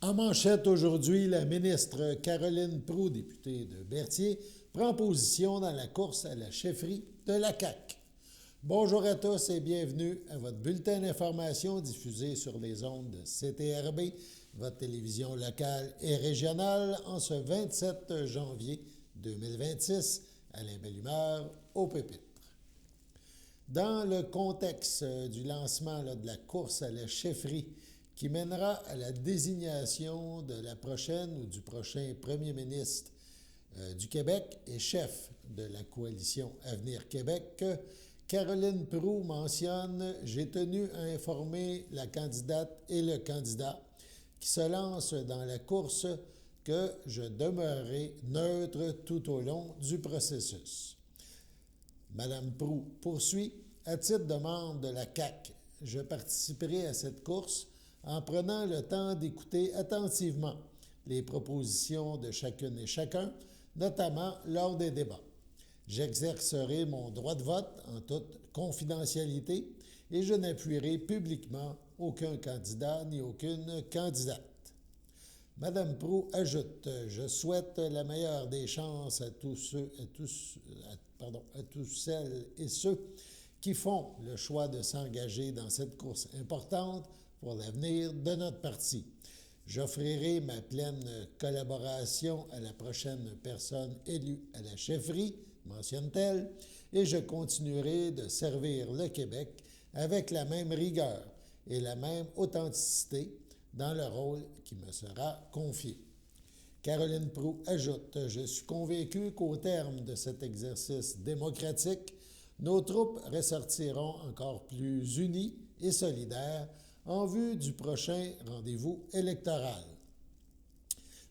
En manchette aujourd'hui, la ministre Caroline Proulx, députée de Berthier, prend position dans la course à la chefferie de la CAQ. Bonjour à tous et bienvenue à votre bulletin d'information diffusé sur les ondes de CTRB, votre télévision locale et régionale, en ce 27 janvier 2026, à la belle humeur, au pupitre. Dans le contexte du lancement de la course à la chefferie qui mènera à la désignation de la prochaine ou du prochain premier ministre du Québec et chef de la coalition Avenir Québec, Caroline Proulx mentionne « J'ai tenu à informer la candidate et le candidat qui se lancent dans la course que je demeurerai neutre tout au long du processus. » Madame Proulx poursuit « À titre de membre de la CAQ, je participerai à cette course en prenant le temps d'écouter attentivement les propositions de chacune et chacun, notamment lors des débats. J'exercerai mon droit de vote en toute confidentialité et je n'appuierai publiquement aucun candidat ni aucune candidate. » Madame Proulx ajoute « Je souhaite la meilleure des chances à tous celles et ceux qui font le choix de s'engager dans cette course importante pour l'avenir de notre parti. J'offrirai ma pleine collaboration à la prochaine personne élue à la chefferie, mentionne-t-elle, et je continuerai de servir le Québec avec la même rigueur et la même authenticité dans le rôle qui me sera confié. » Caroline Proulx ajoute « Je suis convaincu qu'au terme de cet exercice démocratique, nos troupes ressortiront encore plus unies et solidaires en vue du prochain rendez-vous électoral. »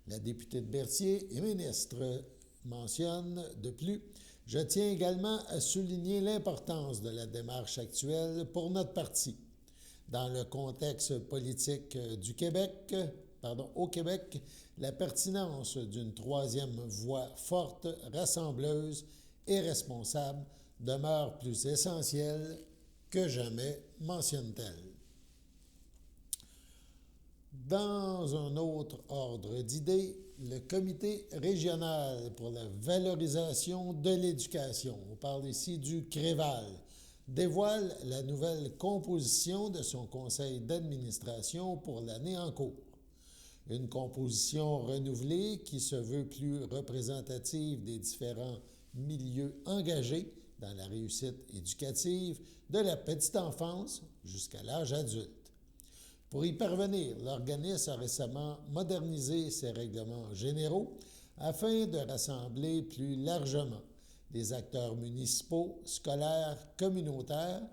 La députée de Berthier et ministre mentionne de plus « Je tiens également à souligner l'importance de la démarche actuelle pour notre parti. Dans le contexte politique du Québec, au Québec, la pertinence d'une troisième voie forte, rassembleuse et responsable demeure plus essentielle que jamais, mentionne-t-elle. Dans un autre ordre d'idées, le Comité régional pour la valorisation de l'éducation, on parle ici du CREVAL, dévoile la nouvelle composition de son conseil d'administration pour l'année en cours. Une composition renouvelée qui se veut plus représentative des différents milieux engagés dans la réussite éducative de la petite enfance jusqu'à l'âge adulte. Pour y parvenir, l'organisme a récemment modernisé ses règlements généraux afin de rassembler plus largement les acteurs municipaux, scolaires, communautaires,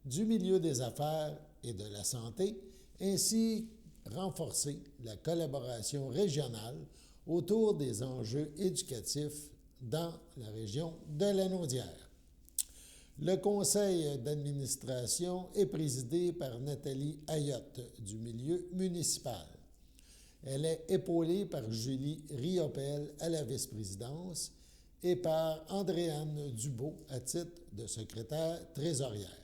du milieu des affaires et de la santé, ainsi renforcer la collaboration régionale autour des enjeux éducatifs dans la région de Lanaudière. Le conseil d'administration est présidé par Nathalie Ayotte du milieu municipal. Elle est épaulée par Julie Riopel à la vice-présidence et par Andréane Dubo à titre de secrétaire trésorière.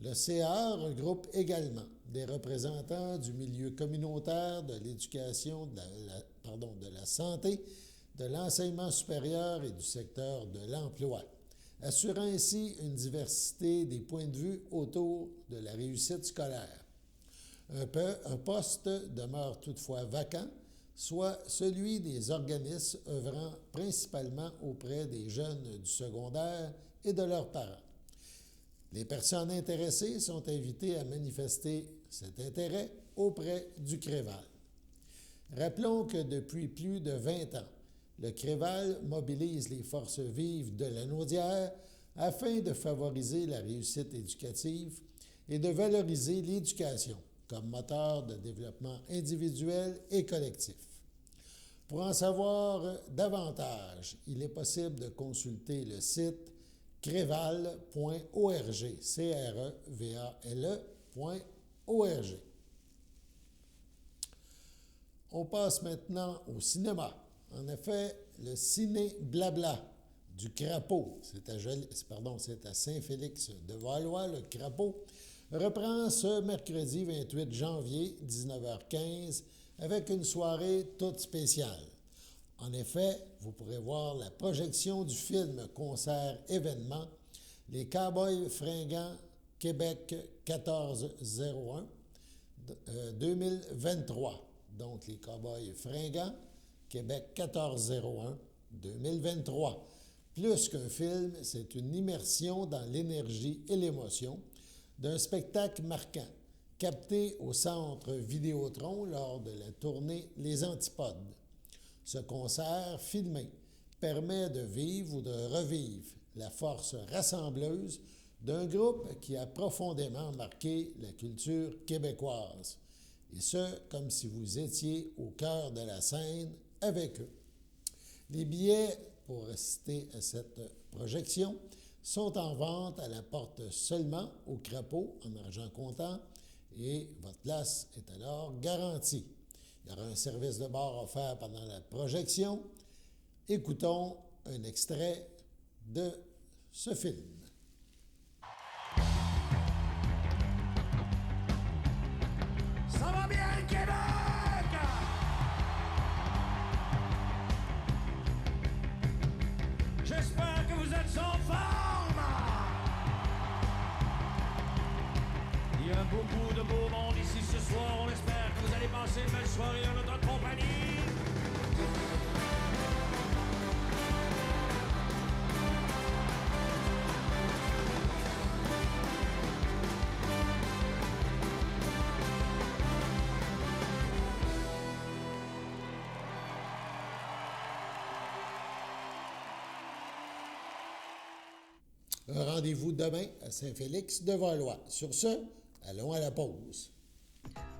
Le CA regroupe également des représentants du milieu communautaire, de l'éducation, de la santé, de l'enseignement supérieur et du secteur de l'emploi, assurant ainsi une diversité des points de vue autour de la réussite scolaire. Un poste demeure toutefois vacant, soit celui des organismes œuvrant principalement auprès des jeunes du secondaire et de leurs parents. Les personnes intéressées sont invitées à manifester cet intérêt auprès du CREVAL. Rappelons que depuis plus de 20 ans, le CREVAL mobilise les forces vives de Lanaudière afin de favoriser la réussite éducative et de valoriser l'éducation comme moteur de développement individuel et collectif. Pour en savoir davantage, il est possible de consulter le site creval.org, CREVALE.org. On passe maintenant au cinéma. En effet, le Ciné Blabla du Crapaud, c'est à Saint-Félix-de-Valois, le Crapaud, reprend ce mercredi 28 janvier, 19h15, avec une soirée toute spéciale. En effet, vous pourrez voir la projection du film concert-événement Les Cowboys fringants Québec 1401 2023. Donc, les Cowboys fringants Québec 1401 2023. Plus qu'un film, c'est une immersion dans l'énergie et l'émotion d'un spectacle marquant, capté au Centre Vidéotron lors de la tournée Les Antipodes. Ce concert filmé permet de vivre ou de revivre la force rassembleuse d'un groupe qui a profondément marqué la culture québécoise, et ce, comme si vous étiez au cœur de la scène avec eux. Les billets pour assister à cette projection sont en vente à la porte seulement au crapaud en argent comptant et votre place est alors garantie. Il y aura un service de bar offert pendant la projection. Écoutons un extrait de ce film. Ça va bien, Québec? J'espère que vous êtes en forme. Il y a beaucoup de beau monde ici ce soir. On espère que vous allez passer une belle soirée en notre compagnie. Un rendez-vous demain à Saint-Félix-de-Valois. Sur ce, allons à la pause.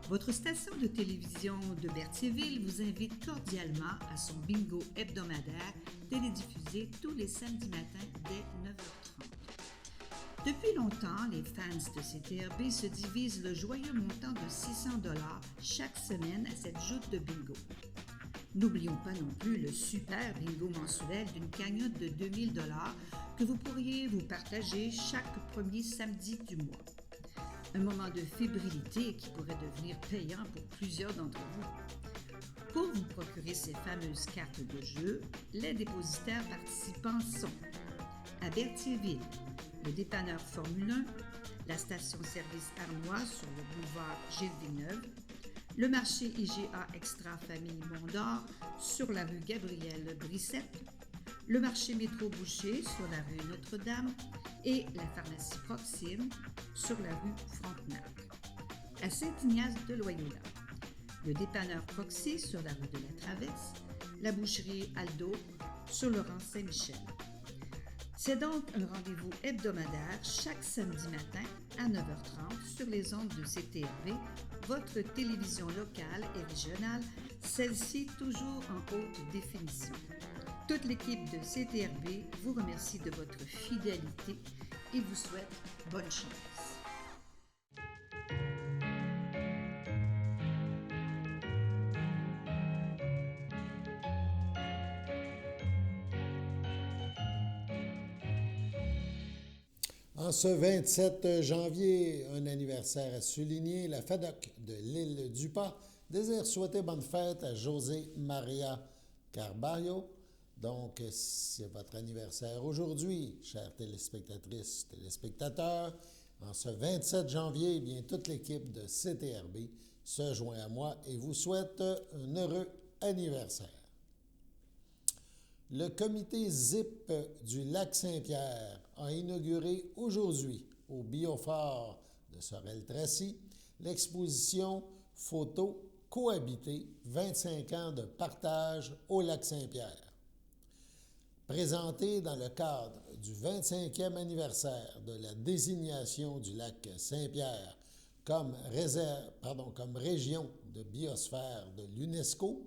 Votre station de télévision de Berthierville vous invite cordialement à son bingo hebdomadaire télédiffusé tous les samedis matins dès 9h30. Depuis longtemps, les fans de CTRB se divisent le joyeux montant de 600 $ chaque semaine à cette joute de bingo. N'oublions pas non plus le super bingo mensuel d'une cagnotte de 2000 $ que vous pourriez vous partager chaque premier samedi du mois. Un moment de fébrilité qui pourrait devenir payant pour plusieurs d'entre vous. Pour vous procurer ces fameuses cartes de jeu, les dépositaires participants sont à Berthierville, le dépanneur Formule 1, la station-service Arnois sur le boulevard Gilles-Villeneuve, le marché IGA Extra Famille Mont-d'Or sur la rue Gabriel Brissette, le marché Métro Boucher sur la rue Notre-Dame et la pharmacie Proxime sur la rue Frontenac. À Saint-Ignace de Loyola, le dépanneur Proxy sur la rue de la Traverse, la boucherie Aldo sur le rang Saint-Michel. C'est donc un rendez-vous hebdomadaire chaque samedi matin à 9h30 sur les ondes de CTRV, votre télévision locale et régionale, celle-ci toujours en haute définition. Toute l'équipe de CTRB vous remercie de votre fidélité et vous souhaite bonne chance. En ce 27 janvier, un anniversaire à souligner, la FADOC de l'île du Pas désire souhaiter bonne fête à José Maria Carballo. Donc, c'est votre anniversaire aujourd'hui, chères téléspectatrices, téléspectateurs. En ce 27 janvier, eh bien, toute l'équipe de CTRB se joint à moi et vous souhaite un heureux anniversaire. Le comité ZIP du Lac-Saint-Pierre a inauguré aujourd'hui au Biophore de Sorel-Tracy l'exposition Photos cohabiter 25 ans de partage au Lac-Saint-Pierre. Présentée dans le cadre du 25e anniversaire de la désignation du lac Saint-Pierre comme région de biosphère de l'UNESCO,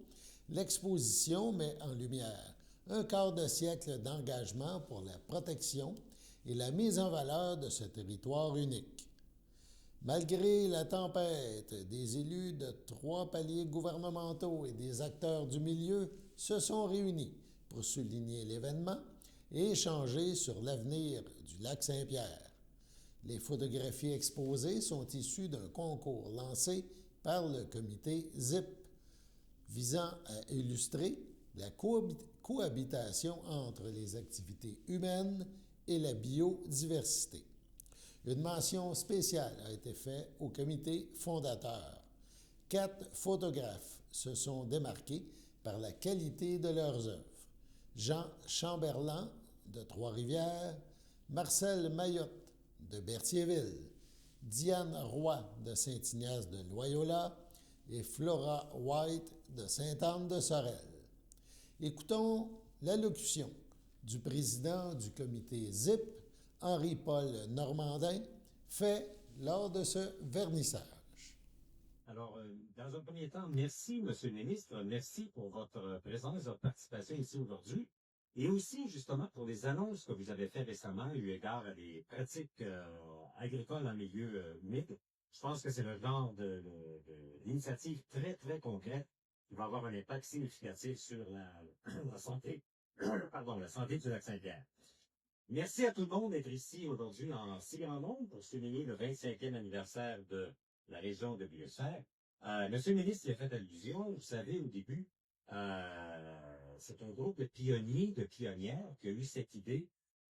l'exposition met en lumière un quart de siècle d'engagement pour la protection et la mise en valeur de ce territoire unique. Malgré la tempête, des élus de 3 paliers gouvernementaux et des acteurs du milieu se sont réunis pour souligner l'événement et échanger sur l'avenir du lac Saint-Pierre. Les photographies exposées sont issues d'un concours lancé par le comité ZIP. visant à illustrer la cohabitation entre les activités humaines et la biodiversité. Une mention spéciale a été faite au comité fondateur. 4 photographes se sont démarqués par la qualité de leurs œuvres. Jean Chamberlain de Trois-Rivières, Marcel Mayotte de Berthierville, Diane Roy de Saint-Ignace de Loyola et Flora White de Sainte-Anne-de-Sorel. Écoutons l'allocution du président du comité ZIP, Henri-Paul Normandin, fait lors de ce vernissage. Alors, dans un premier temps, merci, Monsieur le ministre. Merci pour votre présence, votre participation ici aujourd'hui. Et aussi, justement, pour les annonces que vous avez faites récemment, eu égard à des pratiques agricoles en milieu humide. Je pense que c'est le genre d'initiative très, très concrète qui va avoir un impact significatif sur la santé, la santé du Lac-Saint-Pierre. Merci à tout le monde d'être ici aujourd'hui en si grand nombre pour souligner le 25e anniversaire de la région de Biosphère. Monsieur le ministre y a fait allusion, vous savez, au début, c'est un groupe de pionniers, de pionnières qui a eu cette idée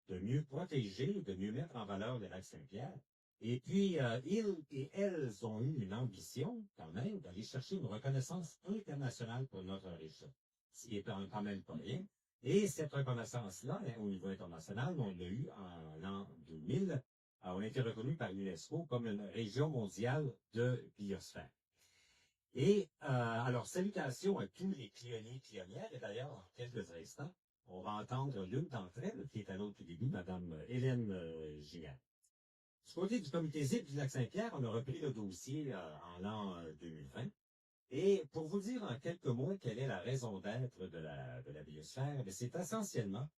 de mieux protéger, de mieux mettre en valeur le lac Saint-Pierre. Et puis, ils et elles ont eu une ambition, quand même, d'aller chercher une reconnaissance internationale pour notre région, ce qui est quand même pas rien. Et cette reconnaissance-là, au niveau international, on l'a eu en l'an 2000. On a été reconnu par l'UNESCO comme une région mondiale de biosphère. Et alors, salutations à tous les pionniers, pionnières. Et d'ailleurs, en quelques instants, on va entendre l'une d'entre elles, qui est à l'autre début, Mme Hélène Gigard. Du côté du comité ZIP du Lac-Saint-Pierre, on a repris le dossier en l'an 2020. Et pour vous dire en quelques mots quelle est la raison d'être de la biosphère, c'est essentiellement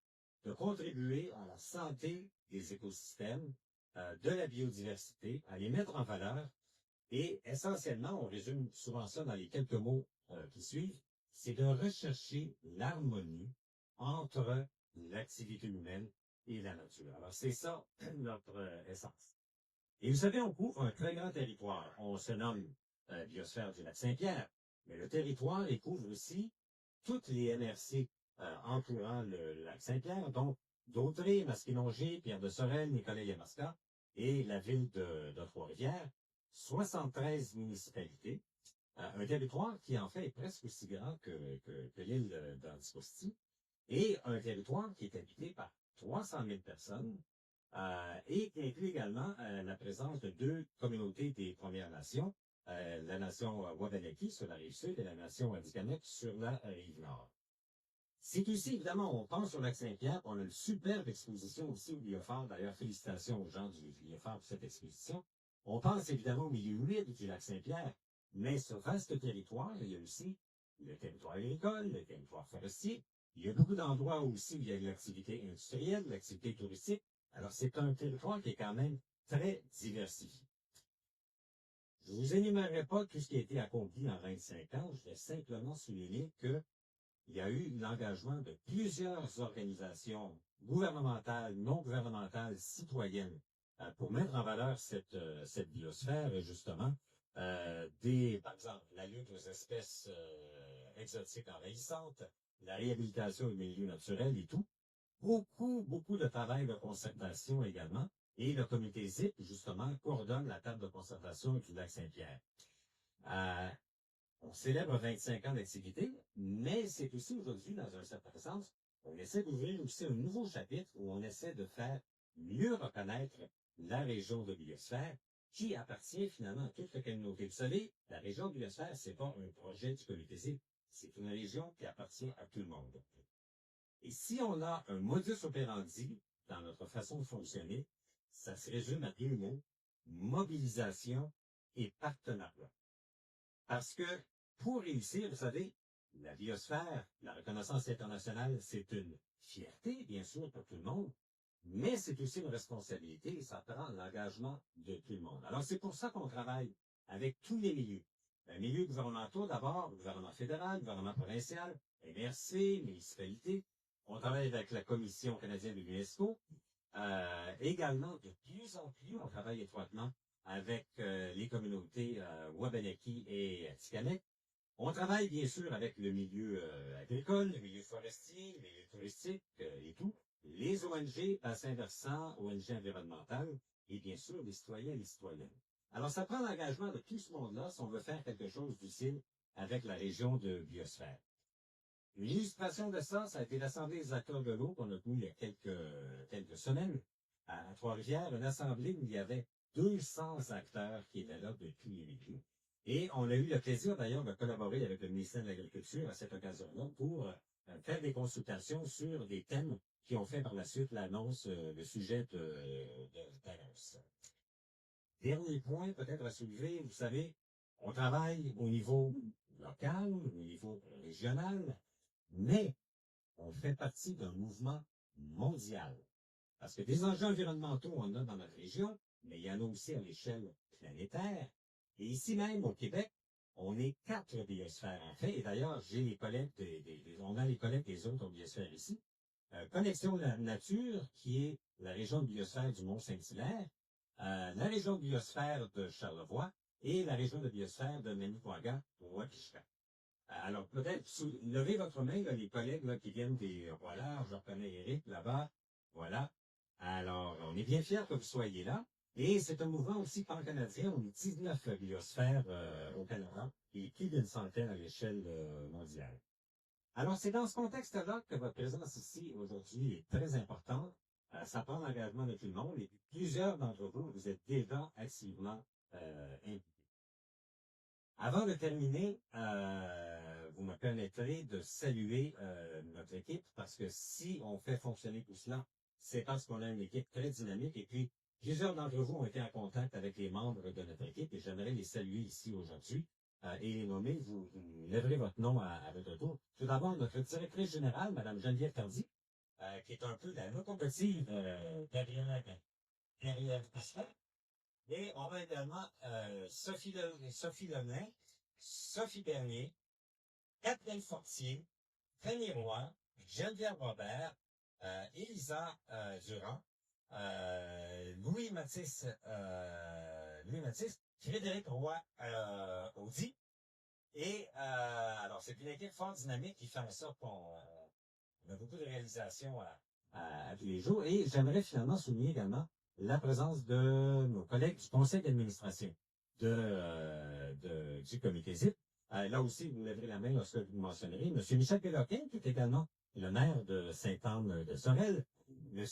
de contribuer à la santé des écosystèmes, de la biodiversité, à les mettre en valeur. Et essentiellement, on résume souvent ça dans les quelques mots qui suivent, c'est de rechercher l'harmonie entre l'activité humaine et la nature. Alors, c'est ça notre essence. Et vous savez, on couvre un très grand territoire. On se nomme Biosphère du Lac-Saint-Pierre, mais le territoire, il couvre aussi toutes les MRC entourant le Lac-Saint-Pierre, donc Dautré, Masquinongé, Pierre-de-Sorel, Nicolet-Yamaska et la ville de Trois-Rivières. 73 municipalités, un territoire qui en fait est presque aussi grand que l'île d'Anticosti, et un territoire qui est habité par 300 000 personnes, et qui inclut également la présence de 2 communautés des Premières Nations, la nation Wabanaki sur la rive sud et la nation Atikamekw sur la rive nord. C'est aussi, évidemment, on pense sur Lac-Saint-Pierre, on a une superbe exposition aussi au Biophare. D'ailleurs, félicitations aux gens du Biophare pour cette exposition. On pense évidemment au milieu humide du Lac-Saint-Pierre, mais ce vaste territoire, il y a aussi le territoire agricole, le territoire forestier. Il y a beaucoup d'endroits aussi où il y a l'activité industrielle, l'activité touristique. Alors, c'est un territoire qui est quand même très diversifié. Je vous énumérerai pas tout ce qui a été accompli en 25 ans. Je vais simplement souligner que il y a eu l'engagement de plusieurs organisations gouvernementales, non gouvernementales, citoyennes, pour mettre en valeur cette biosphère, et justement, par exemple, la lutte aux espèces exotiques envahissantes, la réhabilitation du milieu naturel et tout. Beaucoup de travail de concertation également. Et le comité ZIP, justement, coordonne la table de concertation du Lac-Saint-Pierre. On célèbre 25 ans d'activité, mais c'est aussi aujourd'hui, dans un certain sens, on essaie d'ouvrir aussi un nouveau chapitre où on essaie de faire mieux reconnaître la région de biosphère qui appartient finalement à toute la communauté. Vous savez, la région de biosphère, c'est pas un projet du comité ZIP, c'est une région qui appartient à tout le monde. Et si on a un modus operandi dans notre façon de fonctionner, ça se résume à 2 mots, mobilisation et partenariat. Parce que pour réussir, vous savez, la biosphère, la reconnaissance internationale, c'est une fierté, bien sûr, pour tout le monde, mais c'est aussi une responsabilité et ça prend l'engagement de tout le monde. Alors, c'est pour ça qu'on travaille avec tous les milieux. Les milieux gouvernementaux d'abord, gouvernement fédéral, gouvernement provincial, MRC, municipalité. On travaille avec la Commission canadienne de l'UNESCO. Également, de plus en plus, on travaille étroitement avec les communautés Wabanaki et Atikamekw. On travaille bien sûr avec le milieu agricole, le milieu forestier, le milieu touristique et tout, les ONG, bassins versants, ONG environnementales, et bien sûr les citoyens et les citoyennes. Alors, ça prend l'engagement de tout ce monde-là si on veut faire quelque chose d'utile avec la région de biosphère. Une illustration de ça, ça a été l'Assemblée des acteurs de l'eau qu'on a tenue il y a quelques semaines à Trois-Rivières, une assemblée où il y avait 200 acteurs qui étaient là de tous les milieux. Et on a eu le plaisir d'ailleurs de collaborer avec le ministère de l'Agriculture à cette occasion-là pour faire des consultations sur des thèmes qui ont fait par la suite l'annonce, le sujet d'annonce. Dernier point peut-être à soulever, vous savez, on travaille au niveau local, au niveau régional, mais on fait partie d'un mouvement mondial. Parce que des enjeux environnementaux, on en a dans notre région, mais il y en a aussi à l'échelle planétaire. Et ici même, au Québec, on est 4 biosphères, en fait. Et d'ailleurs, j'ai les collègues on a les collègues des autres biosphères ici. Connexion de la nature, qui est la région de biosphère du Mont-Saint-Hilaire, la région de biosphère de Charlevoix et la région de biosphère de Manicouagan au Wakichka. Alors, peut-être, levez votre main, là, les collègues là, qui viennent des... Voilà, je reconnais Eric là-bas. Voilà. Alors, on est bien fiers que vous soyez là. Et c'est un mouvement aussi pan-canadien. On est 19 biosphères au Canada et plus d'une centaine à l'échelle mondiale. Alors, c'est dans ce contexte-là que votre présence ici aujourd'hui est très importante. Ça prend l'engagement de tout le monde et plusieurs d'entre vous, vous êtes déjà activement impliqués. Avant de terminer, vous me permettrez de saluer notre équipe parce que si on fait fonctionner tout cela, c'est parce qu'on a une équipe très dynamique et puis plusieurs d'entre vous ont été en contact avec les membres de notre équipe et j'aimerais les saluer ici aujourd'hui et les nommer. Vous lèverez votre nom à votre tour. Tout d'abord, notre directrice générale, Mme Geneviève Tardy, qui est un peu la locomotive derrière Pascal. Et on a également Sophie Lenain, Sophie Bernier, Catherine Fortier, Fanny Roy, Geneviève Robert, Elisa Durand, Louis Mathis, Frédéric Roy Audi. Et alors, c'est une équipe fort dynamique qui fait en sorte qu'on a beaucoup de réalisations à tous les jours. Et j'aimerais finalement souligner également la présence de nos collègues du conseil d'administration du comité ZIP. Là aussi, vous lèverez la main lorsque vous mentionnerez. M. Michel Péloquin, qui est également le maire de Sainte-Anne-de-Sorel. M.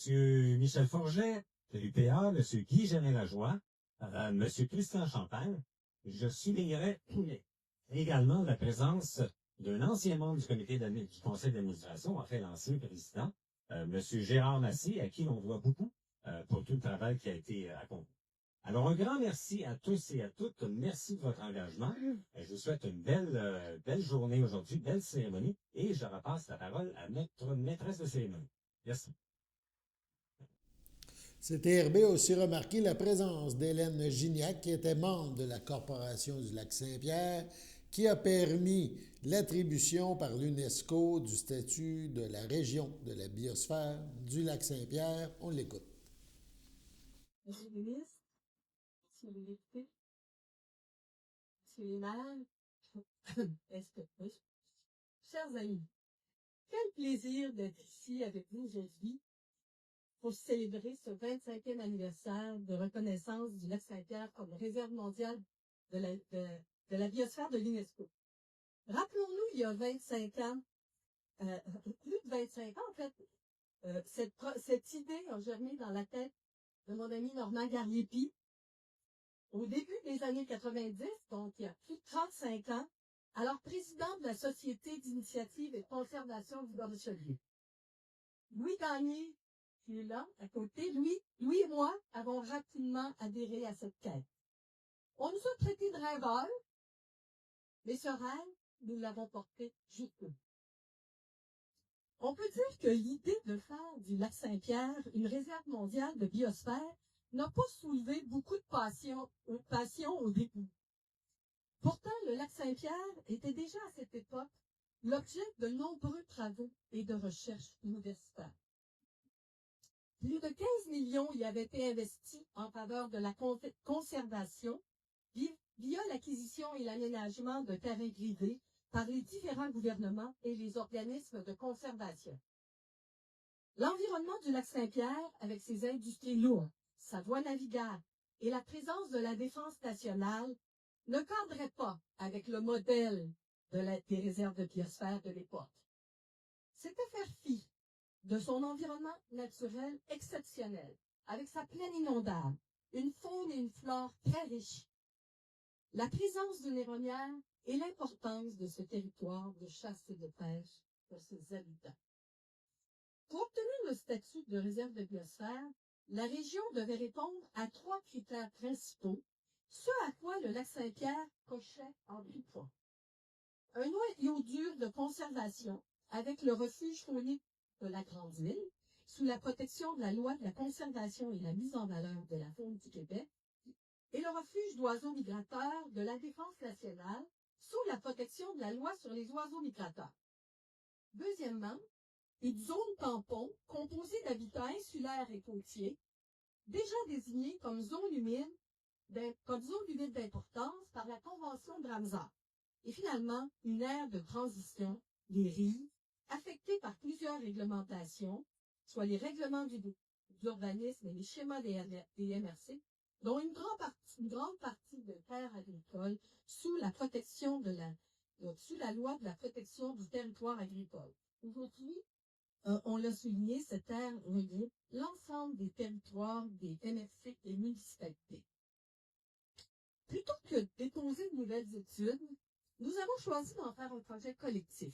Michel Forget, de l'UPA. M. Guy Gérin-Lajoie. M. Christian Champagne. Je soulignerai également la présence d'un ancien membre du comité du conseil d'administration, en fait l'ancien président, M. Gérard Massé, à qui l'on doit beaucoup pour tout le travail qui a été accompli. Alors, un grand merci à tous et à toutes. Merci de votre engagement. Je vous souhaite une belle journée aujourd'hui, belle cérémonie, et je repasse la parole à notre maîtresse de cérémonie. Merci. CTRB a aussi remarqué la présence d'Hélène Gignac, qui était membre de la Corporation du Lac-Saint-Pierre, qui a permis l'attribution par l'UNESCO du statut de la région de la biosphère du Lac-Saint-Pierre. On l'écoute. Monsieur le ministre, Monsieur le député, Monsieur les maires, chers amis, quel plaisir d'être ici avec vous aujourd'hui pour célébrer ce 25e anniversaire de reconnaissance du Lac-Saint-Pierre comme réserve mondiale de la biosphère de l'UNESCO. Rappelons-nous, il y a 25 ans, plus de 25 ans en fait, cette idée a germé dans la tête de mon ami Normand Garriépi au début des années 90, donc il y a plus de 35 ans, alors président de la Société d'initiative et de conservation du Bas-Richelieu. Louis Gagné, qui est là, à côté, Louis et moi avons rapidement adhéré à cette quête. On nous a traités de rêveurs, mais ce rêve, nous l'avons porté jusqu'au bout. On peut dire que l'idée de faire du Lac-Saint-Pierre une réserve mondiale de biosphère n'a pas soulevé beaucoup de passion au début. Pourtant, le Lac-Saint-Pierre était déjà à cette époque l'objet de nombreux travaux et de recherches universitaires. Plus de 15 millions y avaient été investis en faveur de la conservation via l'acquisition et l'aménagement de terrains privés par les différents gouvernements et les organismes de conservation. L'environnement du lac Saint-Pierre, avec ses industries lourdes, sa voie navigable et la présence de la défense nationale, ne cadrait pas avec le modèle des réserves de biosphère de l'époque. C'était faire fi de son environnement naturel exceptionnel, avec sa plaine inondable, une faune et une flore très riches, la présence d'une héronière et l'importance de ce territoire de chasse et de pêche pour ses habitants. Pour obtenir le statut de réserve de biosphère, la région devait répondre à 3 critères principaux, ce à quoi le lac Saint-Pierre cochait en tout point. Un noyau dur de conservation avec le refuge faunique de la Grande Ville, sous la protection de la loi de la conservation et la mise en valeur de la faune du Québec, et le refuge d'oiseaux migrateurs de la Défense nationale, sous la protection de la loi sur les oiseaux migrateurs. Deuxièmement, une zone tampon composée d'habitats insulaires et côtiers, déjà désignée comme zone humide d'importance par la Convention de Ramsar. Et finalement, une aire de transition, les rives, affectée par plusieurs réglementations, soit les règlements d'urbanisme et les schémas des MRC, dont une grande partie de terres agricoles sous la protection sous la loi de la protection du territoire agricole. Aujourd'hui, on l'a souligné, cette aire regroupe l'ensemble des territoires des MRC et municipalités. Plutôt que de déposer de nouvelles études, nous avons choisi d'en faire un projet collectif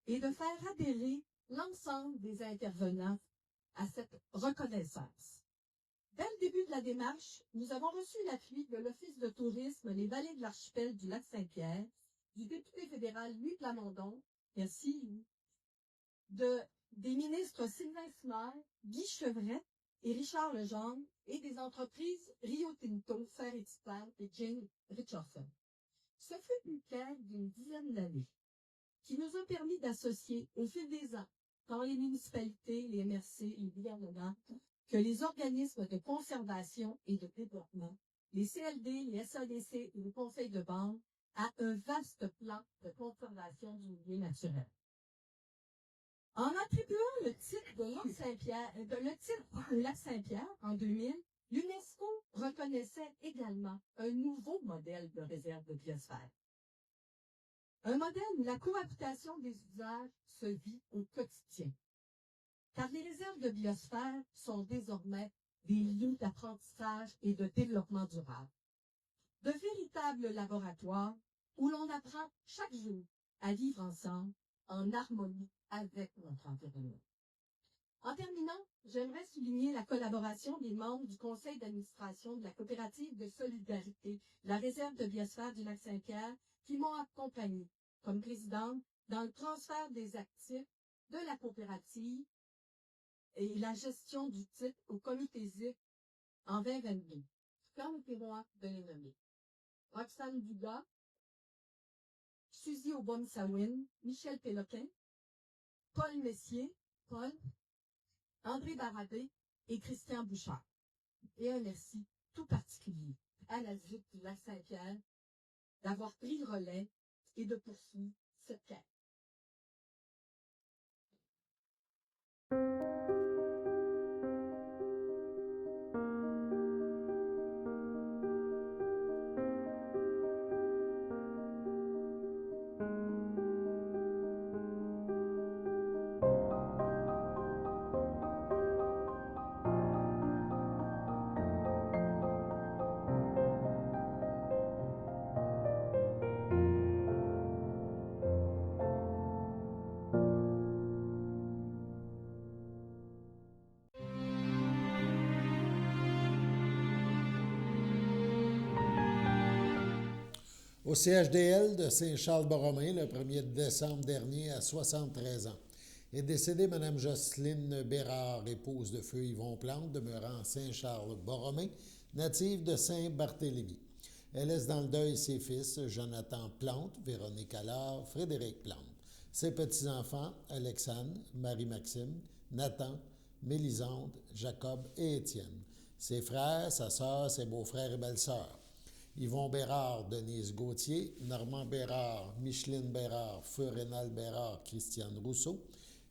et de faire adhérer l'ensemble des intervenants à cette reconnaissance. Dès le début de la démarche, nous avons reçu l'appui de l'Office de tourisme Les Vallées de l'Archipel du Lac-Saint-Pierre, du député fédéral Louis Plamondon, merci Louis, des ministres Sylvain Smail, Guy Chevret et Richard Legendre et des entreprises Rio Tinto, Fer et Titane et Jane Richardson. Ce fut une quête d'une dizaine d'années qui nous a permis d'associer au fil des ans, tant les municipalités, les MRC et les gouvernements, que les organismes de conservation et de développement, les CLD, les SADC et les conseils de bande, à un vaste plan de conservation du milieu naturel. En attribuant le titre de lac Saint-Pierre, au lac Saint-Pierre en 2000, l'UNESCO reconnaissait également un nouveau modèle de réserve de biosphère. Un modèle où la cohabitation des usages se vit au quotidien. Car les réserves de biosphère sont désormais des lieux d'apprentissage et de développement durable. De véritables laboratoires où l'on apprend chaque jour à vivre ensemble en harmonie avec notre environnement. En terminant, j'aimerais souligner la collaboration des membres du conseil d'administration de la coopérative de solidarité, la réserve de biosphère du lac Saint-Pierre, qui m'ont accompagné comme présidente dans le transfert des actifs de la coopérative et la gestion du titre au comité ZIC en 2022. Permettez-moi de les nommer. Roxane Dugas, Suzy Aubom-Sawin, Michel Péloquin, Paul Messier, André Barabé et Christian Bouchard. Et un merci tout particulier à la ZIC du lac Saint-Pierre d'avoir pris le relais et de poursuivre cette quête. Au CHDL de Saint-Charles-Borromée, le 1er décembre dernier, à 73 ans, est décédée Mme Jocelyne Bérard, épouse de feu Yvon Plante, demeurant Saint-Charles-Borromée, native de Saint-Barthélemy. Elle laisse dans le deuil ses fils, Jonathan Plante, Véronique Allard, Frédéric Plante. Ses petits-enfants, Alexandre, Marie-Maxime, Nathan, Mélisande, Jacob et Étienne. Ses frères, sa sœur, ses beaux-frères et belles-sœurs. Yvon Bérard, Denise Gauthier, Normand Bérard, Micheline Bérard, Feu Rénal Bérard, Christiane Rousseau,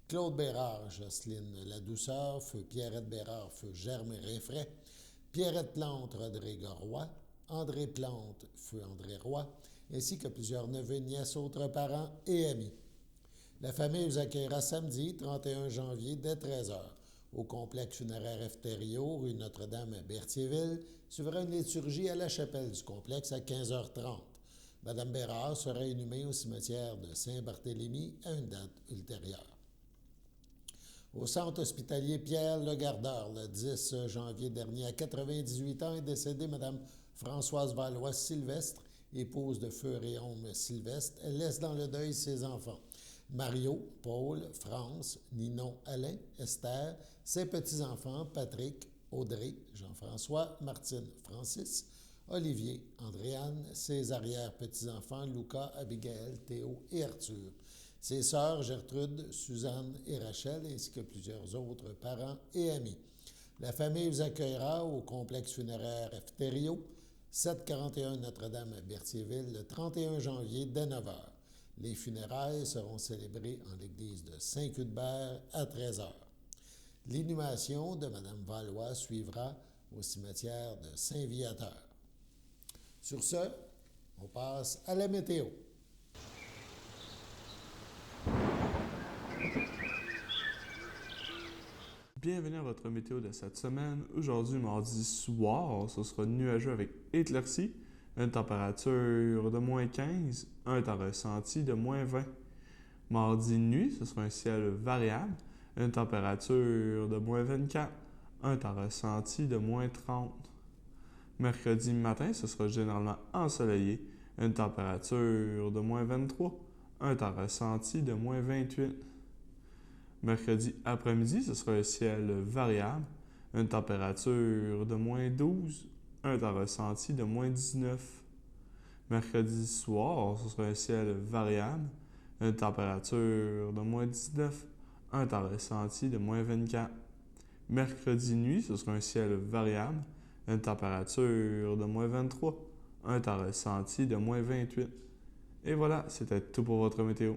Claude Bérard, Jocelyne Ladouceur, Feu Pierrette Bérard, Feu Germain Rinfray, Pierrette Plante, Rodrigue Roy, André Plante, Feu André Roy, ainsi que plusieurs neveux, nièces, autres parents et amis. La famille vous accueillera samedi, 31 janvier, dès 13h, au complexe funéraire F-Thériault, rue Notre-Dame à Berthierville, suivra une liturgie à la chapelle du complexe à 15h30. Madame Bérard sera inhumée au cimetière de Saint-Barthélemy à une date ultérieure. Au centre hospitalier Pierre Le Gardeur, le 10 janvier dernier, à 98 ans, est décédée Mme Françoise Valois-Sylvestre, épouse de Feu Réaume Sylvestre. Elle laisse dans le deuil ses enfants, Mario, Paul, France, Ninon, Alain, Esther, ses petits-enfants, Patrick, Audrey, Jean-François, Martine, Francis, Olivier, Andréane, ses arrière-petits-enfants, Lucas, Abigail, Théo et Arthur, ses sœurs Gertrude, Suzanne et Rachel, ainsi que plusieurs autres parents et amis. La famille vous accueillera au complexe funéraire F-Thériault, 741 Notre-Dame à Berthierville, le 31 janvier dès 9h. Les funérailles seront célébrées en l'église de Saint-Cuthbert à 13h. L'inhumation de Mme Valois suivra au cimetière de Saint-Viateur. Sur ce, on passe à la météo. Bienvenue à votre météo de cette semaine. Aujourd'hui, mardi soir, ce sera nuageux avec éclaircies, une température de moins 15, un temps ressenti de moins 20. Mardi nuit, ce sera un ciel variable, une température de moins 24, un temps ressenti de moins 30. Mercredi matin, ce sera généralement ensoleillé, une température de moins 23, un temps ressenti de moins 28. Mercredi après-midi, ce sera un ciel variable, une température de moins 12, un temps ressenti de moins 19. Mercredi soir, ce sera un ciel variable, une température de moins 19, un temps ressenti de moins 24. Mercredi nuit, ce sera un ciel variable, une température de moins 23, un temps ressenti de moins 28. Et voilà, c'était tout pour votre météo.